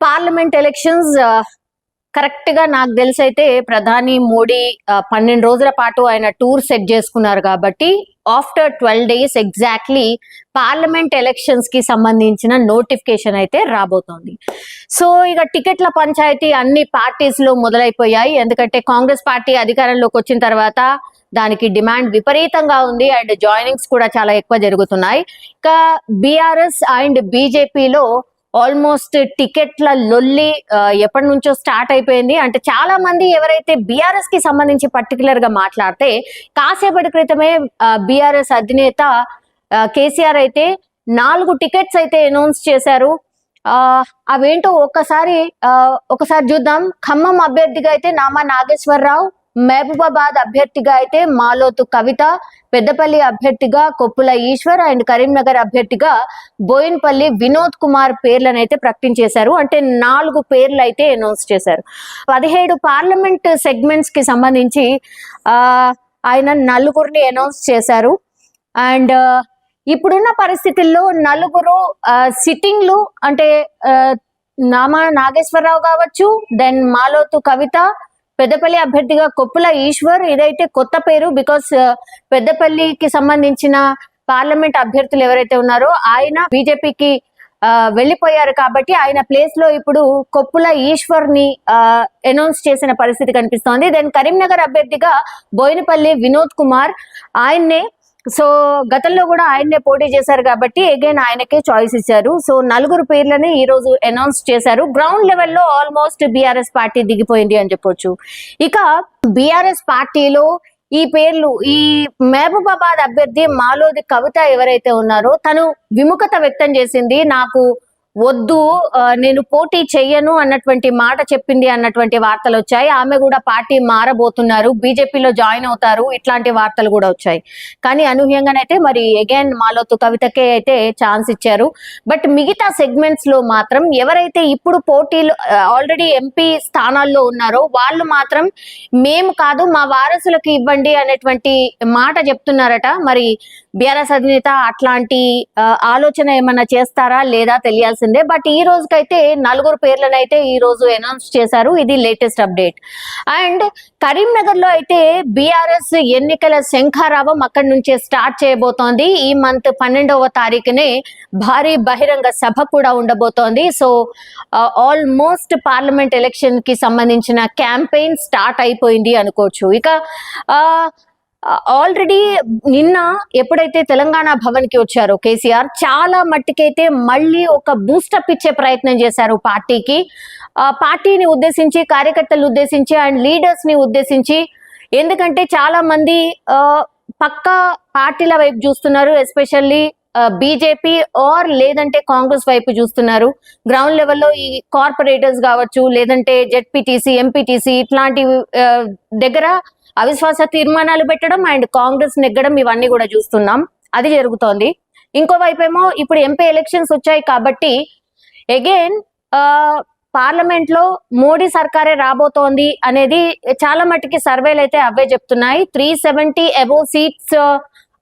Parliament elections correct గా నాకు తెలిసి అయితే ప్రధాని మోడీ 12 రోజుల పాటు ఆయన టూర్ సెట్ చేసుకున్నారు కాబట్టి after 12 days exactly parliament elections కి సంబంధించిన నోటిఫికేషన్ అయితే రాబోతోంది. సో ఇక టికెట్ల పంచాయతీ అన్ని పార్టీస్ లో మొదలైపోయాయి. ఎందుకంటే కాంగ్రెస్ పార్టీ అధికారంలోకి వచ్చిన తర్వాత దానికి డిమాండ్ విపరీతంగా ఉంది అండ్ జాయినింగ్స్ కూడా చాలా ఎక్కువ జరుగుతున్నాయి. ఇక బీఆర్ఎస్ అండ్ బీజేపీలో ఆల్మోస్ట్ టికెట్ల లొల్లి ఎప్పటి నుంచో స్టార్ట్ అయిపోయింది. అంటే చాలా మంది ఎవరైతే బీఆర్ఎస్ కి సంబంధించి పర్టికులర్ గా మాట్లాడితే కాసేపటి క్రితమే బీఆర్ఎస్ అధినేత కేసీఆర్ అయితే 4 టికెట్స్ అయితే అనౌన్స్ చేశారు. అవేంటో ఒకసారి చూద్దాం. ఖమ్మం అభ్యర్థిగా అయితే నామా నాగేశ్వరరావు, మహబూబాబాద్ అభ్యర్థిగా అయితే మాలోతు కవిత, పెద్దపల్లి అభ్యర్థిగా కొప్పుల ఈశ్వర్ అండ్ కరీంనగర్ అభ్యర్థిగా బోయిన్పల్లి వినోద్ కుమార్ పేర్లను అయితే ప్రకటించేశారు. అంటే 4 పేర్లు అయితే అనౌన్స్ చేశారు. 17 పార్లమెంట్ సెగ్మెంట్స్ కి సంబంధించి ఆయన 4 అనౌన్స్ చేశారు. అండ్ ఇప్పుడున్న పరిస్థితుల్లో 4 సిట్టింగ్లు అంటే నామా నాగేశ్వరరావు కావచ్చు, దెన్ మాలోతు కవిత, పెద్దపల్లి అభ్యర్థిగా కొప్పుల ఈశ్వర్. ఇదైతే కొత్త పేరు, బికాస్ పెద్దపల్లికి సంబంధించిన పార్లమెంట్ అభ్యర్థులు ఎవరైతే ఉన్నారో ఆయన బీజేపీకి వెళ్ళిపోయారు కాబట్టి ఆయన ప్లేస్ లో ఇప్పుడు కొప్పుల ఈశ్వర్ ని అనౌన్స్ చేసిన పరిస్థితి కనిపిస్తోంది. దెన్ కరీంనగర్ అభ్యర్థిగా బోయినపల్లి వినోద్ కుమార్, ఆయన్నే సో గతంలో కూడా ఆయన్నే పోటీ చేశారు కాబట్టి అగైన్ ఆయనకే చాయిస్ ఇచ్చారు. సో 4 పేర్లని ఈ రోజు అనౌన్స్ చేశారు. గ్రౌండ్ లెవెల్లో ఆల్మోస్ట్ బీఆర్ఎస్ పార్టీ దిగిపోయింది అని చెప్పొచ్చు. ఇక బీఆర్ఎస్ పార్టీలో ఈ పేర్లు, ఈ మహబూబాబాద్ అభ్యర్థి మాలోది కవిత ఎవరైతే ఉన్నారో తను విముఖత వ్యక్తం చేసింది. నాకు వద్దు, నేను పోటీ చెయ్యను అన్నటువంటి మాట చెప్పింది అన్నటువంటి వార్తలు వచ్చాయి. ఆమె కూడా పార్టీ మారబోతున్నారు, బీజేపీలో జాయిన్ అవుతారు, ఇట్లాంటి వార్తలు కూడా వచ్చాయి. కానీ అనూహ్యంగానైతే మరి అగైన్ మాలోతు కవితకే అయితే ఛాన్స్ ఇచ్చారు. బట్ మిగతా సెగ్మెంట్స్ లో మాత్రం ఎవరైతే ఇప్పుడు పోటీలు ఆల్రెడీ ఎంపీ స్థానాల్లో ఉన్నారో వాళ్ళు మాత్రం మేము కాదు మా వారసులకు ఇవ్వండి అనేటువంటి మాట చెప్తున్నారట. మరి బీఆర్ఎస్ అధినేత అట్లాంటి ఆలోచన ఏమన్నా చేస్తారా లేదా తెలియాల్సిందే. బట్ ఈ రోజుకైతే 4 పేర్లను అయితే ఈ రోజు అనౌన్స్ చేశారు. ఇది లేటెస్ట్ అప్డేట్. అండ్ కరీంనగర్ లో అయితే బీఆర్ఎస్ ఎన్నికల శంఖారావం అక్కడి నుంచే స్టార్ట్ చేయబోతోంది. ఈ మంత్ 12వ తారీఖునే భారీ బహిరంగ సభ కూడా ఉండబోతోంది. సో ఆల్మోస్ట్ పార్లమెంట్ ఎలక్షన్ కి సంబంధించిన క్యాంపెయిన్ స్టార్ట్ అయిపోయింది అనుకోవచ్చు. ఇక ఆల్రెడీ నిన్న ఎప్పుడైతే తెలంగాణ భవన్ కి వచ్చారో కేసీఆర్, చాలా మట్టికైతే మళ్ళీ ఒక బూస్టప్ ఇచ్చే ప్రయత్నం చేశారు పార్టీకి. పార్టీని ఉద్దేశించి, కార్యకర్తలు ఉద్దేశించి అండ్ లీడర్స్ ని ఉద్దేశించి. ఎందుకంటే చాలా మంది పక్క పార్టీల వైపు చూస్తున్నారు, ఎస్పెషల్లీ బీజేపీ ఆర్ లేదంటే కాంగ్రెస్ వైపు చూస్తున్నారు. గ్రౌండ్ లెవెల్లో ఈ కార్పొరేటర్స్ కావచ్చు, లేదంటే జెడ్పీటీసీ, ఎంపీటీసీ ఇట్లాంటి దగ్గర అవిశ్వాస తీర్మానాలు పెట్టడం అండ్ కాంగ్రెస్ నెగ్గడం ఇవన్నీ కూడా చూస్తున్నాం. అది జరుగుతోంది. ఇంకోవైపు ఏమో ఇప్పుడు ఎంపీ ఎలక్షన్స్ వచ్చాయి కాబట్టి అగైన్ పార్లమెంట్ లో మోడీ సర్కారే రాబోతోంది అనేది చాలా మట్టుకి సర్వేలు అయితే అవే చెప్తున్నాయి. 370 అబోవ్ సీట్స్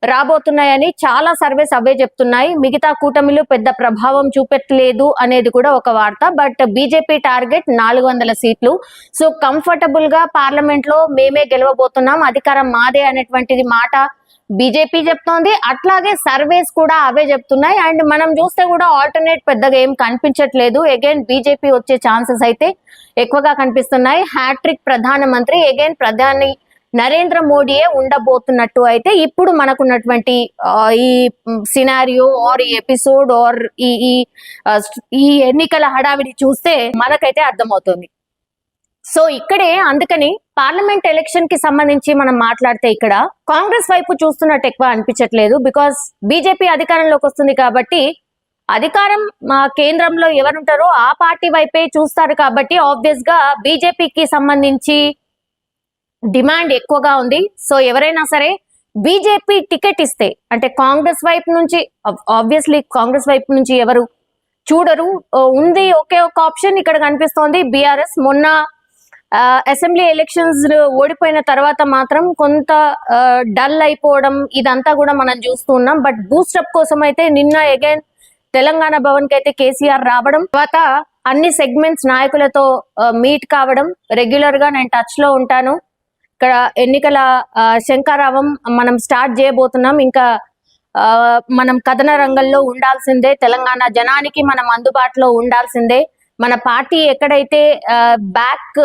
రాబోతున్నాయని చాలా సర్వేస్ అవే చెప్తున్నాయి. మిగతా కూటమిలు పెద్ద ప్రభావం చూపెట్టలేదు అనేది కూడా ఒక వార్త. బట్ బీజేపీ టార్గెట్ 400 సీట్లు. సో కంఫర్టబుల్ గా పార్లమెంట్ లో మేమే గెలవబోతున్నాం, అధికారం మాదే అనేటువంటిది మాట బీజేపీ చెప్తోంది. అట్లాగే సర్వేస్ కూడా అవే చెప్తున్నాయి. అండ్ మనం చూస్తే కూడా ఆల్టర్నేట్ పెద్దగా ఏం కనిపించట్లేదు. అగైన్ బీజేపీ వచ్చే ఛాన్సెస్ అయితే ఎక్కువగా కనిపిస్తున్నాయి. హ్యాట్రిక్ ప్రధానమంత్రి అగైన్ ప్రధాని నరేంద్ర మోడీయే ఉండబోతున్నట్టు అయితే ఇప్పుడు మనకున్నటువంటి ఈ సినారియో ఆర్ ఈ ఎపిసోడ్ ఆర్ ఈ ఎన్నికల హడావిడి చూస్తే మనకైతే అర్థమవుతుంది. సో ఇక్కడే అందుకని పార్లమెంట్ ఎలక్షన్ కి సంబంధించి మనం మాట్లాడితే ఇక్కడ కాంగ్రెస్ వైపు చూస్తున్నట్టు ఎక్కువ అనిపించట్లేదు. బికాస్ బీజేపీ అధికారంలోకి వస్తుంది కాబట్టి అధికారం కేంద్రంలో ఎవరుంటారో ఆ పార్టీ వైపే చూస్తారు కాబట్టి ఆబ్వియస్ గా బీజేపీకి సంబంధించి డిమాండ్ ఎక్కువగా ఉంది. సో ఎవరైనా సరే బీజేపీ టికెట్ ఇస్తే అంటే కాంగ్రెస్ వైపు నుంచి ఆబ్వియస్లీ కాంగ్రెస్ వైపు నుంచి ఎవరు చూడరు. ఉంది ఒకే ఒక ఆప్షన్ ఇక్కడ కనిపిస్తోంది బీఆర్ఎస్. మొన్న అసెంబ్లీ ఎలక్షన్స్ ఓడిపోయిన తర్వాత మాత్రం కొంత డల్ అయిపోవడం ఇదంతా కూడా మనం చూస్తూ ఉన్నాం. బట్ బూస్టప్ కోసం అయితే నిన్న అగైన్ తెలంగాణ భవన్ కి అయితే కేసీఆర్ రావడం, తర్వాత అన్ని సెగ్మెంట్స్ నాయకులతో మీట్ కావడం, రెగ్యులర్ గా నేను టచ్ లో ఉంటాను. ఇక్కడ ఎన్నికల శంఖారావం మనం స్టార్ట్ చేయబోతున్నాం. ఇంకా మనం కథన రంగంలో ఉండాల్సిందే, తెలంగాణ జనానికి మనం అందుబాటులో ఉండాల్సిందే. మన పార్టీ ఎక్కడైతే బ్యాక్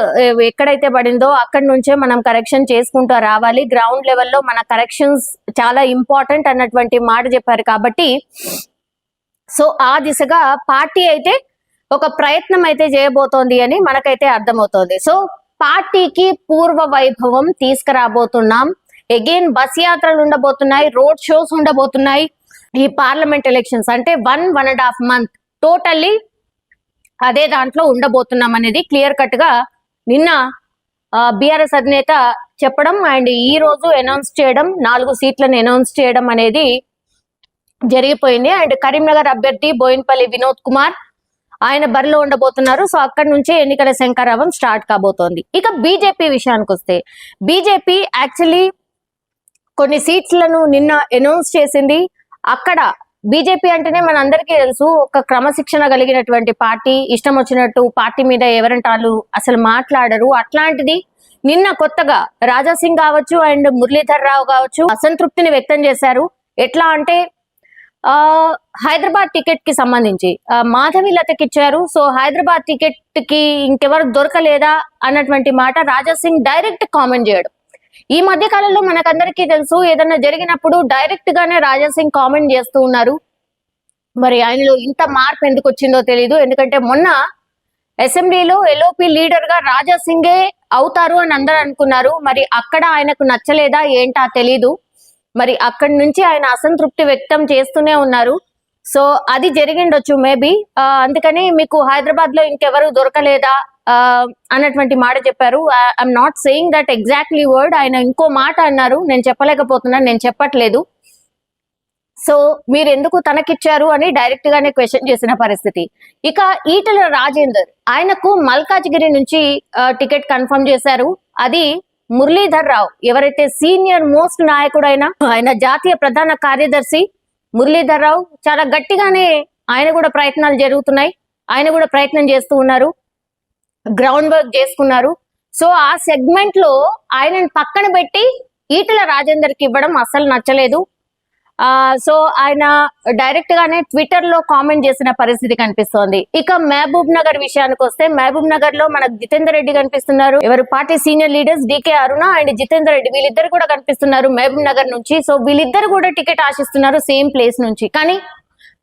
ఎక్కడైతే పడిందో అక్కడి నుంచే మనం కరెక్షన్ చేసుకుంటూ రావాలి. గ్రౌండ్ లెవెల్లో మన కరెక్షన్స్ చాలా ఇంపార్టెంట్ అన్నటువంటి మాట చెప్పారు. కాబట్టి సో ఆ దిశగా పార్టీ అయితే ఒక ప్రయత్నం అయితే చేయబోతోంది అని మనకైతే అర్థమవుతోంది. సో పార్టీకి పూర్వ వైభవం తీసుకురాబోతున్నాం. అగైన్ బస్ యాత్రలు ఉండబోతున్నాయి, రోడ్ షోస్ ఉండబోతున్నాయి. ఈ పార్లమెంట్ ఎలక్షన్స్ అంటే 1.5 month టోటల్లీ అదే దాంట్లో ఉండబోతున్నాం అనేది క్లియర్ కట్ గా నిన్న బీఆర్ఎస్ అధినేత చెప్పడం అండ్ ఈ రోజు అనౌన్స్ చేయడం, 4 సీట్లను అనౌన్స్ చేయడం అనేది జరిగిపోయింది. అండ్ కరీంనగర్ అభ్యర్థి బోయిన్పల్లి వినోద్ కుమార్ ఆయన బరిలో ఉండబోతున్నారు. సో అక్కడి నుంచే ఎన్నికల శంఖారావం స్టార్ట్ కాబోతోంది. ఇక బీజేపీ విషయానికి వస్తే, బీజేపీ యాక్చువల్లీ కొన్ని సీట్లను నిన్న అనౌన్స్ చేసింది. అక్కడ బీజేపీ అంటేనే మనందరికీ తెలుసు, ఒక క్రమశిక్షణ కలిగినటువంటి పార్టీ, ఇష్టం వచ్చినట్టు పార్టీ మీద ఎవరంటారు అసలు మాట్లాడరు. అట్లాంటిది నిన్న కొత్తగా రాజాసింగ్ కావచ్చు అండ్ మురళీధర్ రావు కావచ్చు అసంతృప్తిని వ్యక్తం చేశారు. ఎట్లా అంటే హైదరాబాద్ టికెట్ కి సంబంధించి మాధవి లతకి ఇచ్చారు. సో హైదరాబాద్ టికెట్ కి ఇంకెవరు దొరకలేదా అన్నటువంటి మాట రాజాసింగ్ డైరెక్ట్ కామెంట్ చేయడం. ఈ మధ్య కాలంలో మనకందరికీ తెలుసు, ఏదన్నా జరిగినప్పుడు డైరెక్ట్ గానే రాజాసింగ్ కామెంట్ చేస్తూ ఉన్నారు. మరి ఆయనలో ఇంత మార్పు ఎందుకు వచ్చిందో తెలియదు. ఎందుకంటే మొన్న అసెంబ్లీలో ఎల్ఓపి లీడర్ గా రాజాసింగే అవుతారు అని అందరూ అనుకున్నారు. మరి అక్కడ ఆయనకు నచ్చలేదా ఏంటా తెలీదు. మరి అక్కడి నుంచి ఆయన అసంతృప్తి వ్యక్తం చేస్తూనే ఉన్నారు. సో అది జరిగిండొచ్చు మేబీ. అందుకని మీకు హైదరాబాద్ లో ఇంకెవరు దొరకలేదా అన్నటువంటి మాట చెప్పారు. I'm not saying that exactly word. ఆయన ఇంకో మాట అన్నారు, నేను చెప్పలేకపోతున్నాను, నేను చెప్పట్లేదు. సో మీరు ఎందుకు తనకిచ్చారు అని డైరెక్ట్ గానే క్వశ్చన్ చేసిన పరిస్థితి. ఇక ఈటెల రాజేందర్ ఆయనకు మల్కాజ్గిరి నుంచి టికెట్ కన్ఫర్మ్ చేశారు. అది మురళీధర్ రావు ఎవరైతే సీనియర్ మోస్ట్ నాయకుడైన ఆయన జాతీయ ప్రధాన కార్యదర్శి మురళీధర్ రావు చాలా గట్టిగానే ఆయన కూడా ప్రయత్నాలు జరుగుతున్నాయి. ఆయన కూడా ప్రయత్నం చేస్తూ ఉన్నారు, గ్రౌండ్ వర్క్ చేసుకున్నారు. సో ఆ సెగ్మెంట్ లో ఆయనను పక్కన పెట్టి ఈటెల రాజేందర్ కి ఇవ్వడం అస్సలు నచ్చలేదు. సో ఆయన డైరెక్ట్ గానే ట్విట్టర్ లో కామెంట్ చేసిన పరిస్థితి కనిపిస్తోంది. ఇక మహబూబ్ నగర్ విషయానికి వస్తే, మహబూబ్ నగర్ లో మనకు జితేందర్ రెడ్డి కనిపిస్తున్నారు. ఎవరు party senior leaders DK Aruna and Jitender Reddy వీళ్ళిద్దరు కూడా కనిపిస్తున్నారు మహబూబ్ నగర్ నుంచి. సో వీళ్ళిద్దరు కూడా టికెట్ ఆశిస్తున్నారు సేమ్ ప్లేస్ నుంచి. కానీ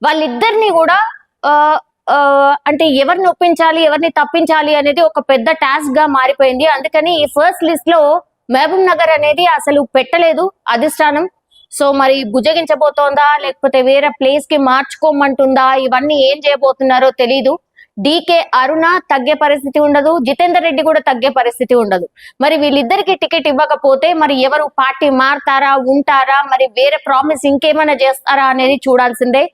వాళ్ళిద్దరిని కూడా అంటే ఎవరిని ఒప్పించాలి, ఎవరిని తప్పించాలి అనేది ఒక పెద్ద టాస్క్ గా మారిపోయింది. అందుకని ఈ ఫస్ట్ లిస్ట్ లో మహబూబ్ నగర్ అనేది అసలు పెట్టలేదు అధిష్టానం. సో మరి భుజగించబోతోందా లేకపోతే వేరే ప్లేస్ కి మార్చుకోమంటుందా, ఇవన్నీ ఏం చేయబోతున్నారో తెలీదు. డికే అరుణ తగ్గే పరిస్థితి ఉండదు, జితేందర్ రెడ్డి కూడా తగ్గే పరిస్థితి ఉండదు. మరి వీళ్ళిద్దరికి టికెట్ ఇవ్వకపోతే మరి ఎవరు పార్టీ మారుతారా, ఉంటారా, మరి వేరే ప్రామిస్ ఇంకేమైనా చేస్తారా అనేది చూడాల్సిందే.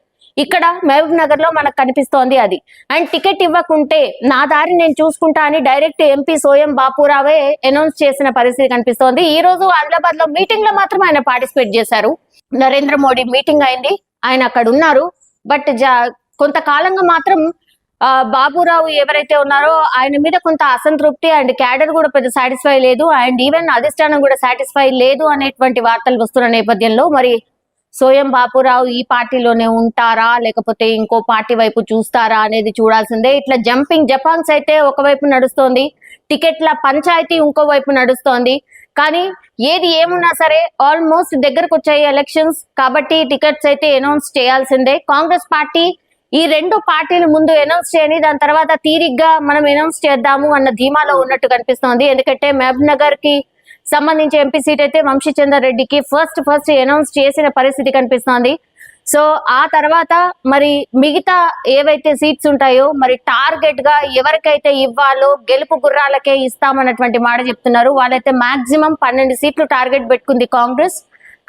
ఇక్కడ మహబూబ్ నగర్ లో మనకు కనిపిస్తోంది అది. అండ్ టికెట్ ఇవ్వకుంటే నా దారి నేను చూసుకుంటా అని డైరెక్ట్ ఎంపీ సోయం బాపురావే అనౌన్స్ చేసిన పరిస్థితి కనిపిస్తోంది. ఈ రోజు ఆదిలాబాద్ లో మీటింగ్ లో మాత్రం ఆయన పార్టిసిపేట్ చేశారు. నరేంద్ర మోడీ మీటింగ్ అయింది, ఆయన అక్కడ ఉన్నారు. బట్ కొంతకాలంగా మాత్రం బాబురావు ఎవరైతే ఉన్నారో ఆయన మీద కొంత అసంతృప్తి అండ్ క్యాడర్ కూడా పెద్ద సాటిస్ఫై లేదు అండ్ ఈవెన్ అధిష్టానం కూడా సాటిస్ఫై లేదు అనేటువంటి వార్తలు వస్తున్న నేపథ్యంలో మరి సోయం బాపురావు ఈ పార్టీలోనే ఉంటారా లేకపోతే ఇంకో పార్టీ వైపు చూస్తారా అనేది చూడాల్సిందే. ఇట్లా జపాంగ్స్ అయితే ఒకవైపు నడుస్తోంది, టికెట్ల పంచాయతీ ఇంకో వైపు నడుస్తోంది. కానీ ఏది ఏమున్నా సరే ఆల్మోస్ట్ దగ్గరకు వచ్చాయి ఎలక్షన్స్ కాబట్టి టికెట్స్ అయితే అనౌన్స్ చేయాల్సిందే. కాంగ్రెస్ పార్టీ ఈ రెండు పార్టీలు ముందు అనౌన్స్ చేయని, దాని తర్వాత తీరిగ్గా మనం అనౌన్స్ చేద్దాము అన్న ధీమాలో ఉన్నట్టు కనిపిస్తోంది. ఎందుకంటే మహబూబ్ నగర్ కి సంబంధించి ఎంపీ సీట్ అయితే వంశీచందర్ రెడ్డికి ఫస్ట్ అనౌన్స్ చేసిన పరిస్థితి కనిపిస్తోంది. సో ఆ తర్వాత మరి మిగతా ఏవైతే సీట్స్ ఉంటాయో మరి టార్గెట్ గా ఎవరికైతే ఇవ్వాలో గెలుపు గుర్రాలకే ఇస్తామన్నటువంటి మాట చెప్తున్నారు. వాళ్ళైతే మాక్సిమం 12 సీట్లు టార్గెట్ పెట్టుకుంది కాంగ్రెస్.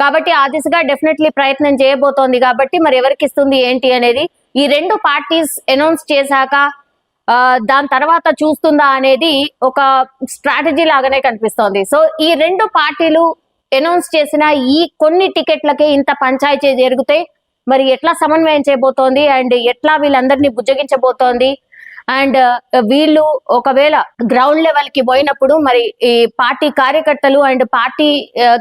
కాబట్టి ఆ దిశగా డెఫినెట్లీ ప్రయత్నం చేయబోతోంది. కాబట్టి మరి ఎవరికి ఇస్తుంది ఏంటి అనేది ఈ రెండు పార్టీస్ అనౌన్స్ చేశాక దాని తర్వాత చూస్తుందా అనేది ఒక స్ట్రాటజీ లాగానే కనిపిస్తోంది. సో ఈ రెండు పార్టీలు అనౌన్స్ చేసిన ఈ కొన్ని టికెట్లకే ఇంత పంచాయతీ జరిగితే మరి ఎట్లా సమన్వయం చేయబోతోంది అండ్ ఎట్లా వీళ్ళందరినీ బుజ్జగించబోతోంది అండ్ వీళ్ళు ఒకవేళ గ్రౌండ్ లెవెల్ కి పోయినప్పుడు మరి ఈ పార్టీ కార్యకర్తలు అండ్ పార్టీ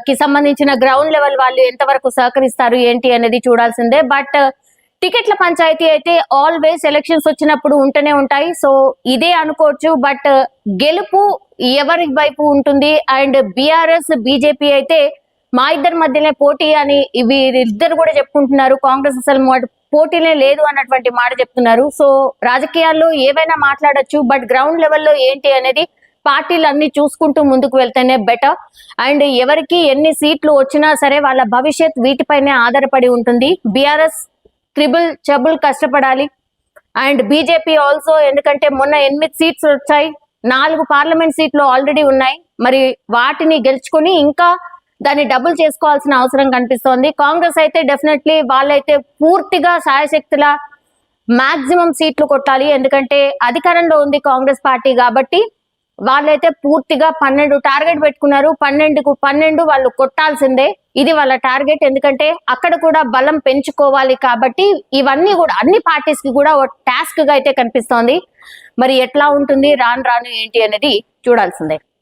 కి సంబంధించిన గ్రౌండ్ లెవెల్ వాళ్ళు ఎంతవరకు సహకరిస్తారు ఏంటి అనేది చూడాల్సిందే. బట్ టికెట్ల పంచాయతీ అయితే ఆల్వేస్ ఎలక్షన్స్ వచ్చినప్పుడు ఉంటూనే ఉంటాయి. సో ఇదే అనుకోవచ్చు. బట్ గెలుపు ఎవరి వైపు ఉంటుంది? అండ్ బీఆర్ఎస్ బీజేపీ అయితే మా ఇద్దరి మధ్యనే పోటీ అని వీరిద్దరు కూడా చెప్పుకుంటున్నారు. కాంగ్రెస్ అసలు పోటీనే లేదు అన్నటువంటి మాట చెప్తున్నారు. సో రాజకీయాల్లో ఏవైనా మాట్లాడొచ్చు, బట్ గ్రౌండ్ లెవెల్లో ఏంటి అనేది పార్టీలు అన్ని చూసుకుంటూ ముందుకు వెళ్తేనే బెటర్. అండ్ ఎవరికి ఎన్ని సీట్లు వచ్చినా సరే వాళ్ళ భవిష్యత్ వీటిపైనే ఆధారపడి ఉంటుంది. బీఆర్ఎస్ ట్రిబుల్ కష్టపడాలి. అండ్ బీజేపీ ఆల్సో, ఎందుకంటే మొన్న 8 సీట్స్ వచ్చాయి, 4 పార్లమెంట్ సీట్లు ఆల్రెడీ ఉన్నాయి. మరి వాటిని గెలుచుకొని ఇంకా దాన్ని డబుల్ చేసుకోవాల్సిన అవసరం కనిపిస్తోంది. కాంగ్రెస్ అయితే డెఫినెట్లీ వాళ్ళైతే పూర్తిగా శాయశక్తుల మాక్సిమం సీట్లు కొట్టాలి. ఎందుకంటే అధికారంలో ఉంది కాంగ్రెస్ పార్టీ కాబట్టి వాళ్ళైతే పూర్తిగా 12 టార్గెట్ పెట్టుకున్నారు. 12కు 12 వాళ్ళు కొట్టాల్సిందే, ఇది వాళ్ళ టార్గెట్. ఎందుకంటే అక్కడ కూడా బలం పెంచుకోవాలి కాబట్టి ఇవన్నీ కూడా అన్ని పార్టీస్ కి కూడా టాస్క్ గా అయితే కనిపిస్తోంది. మరి ఎట్లా ఉంటుంది రాను రాను ఏంటి అనేది చూడాల్సిందే.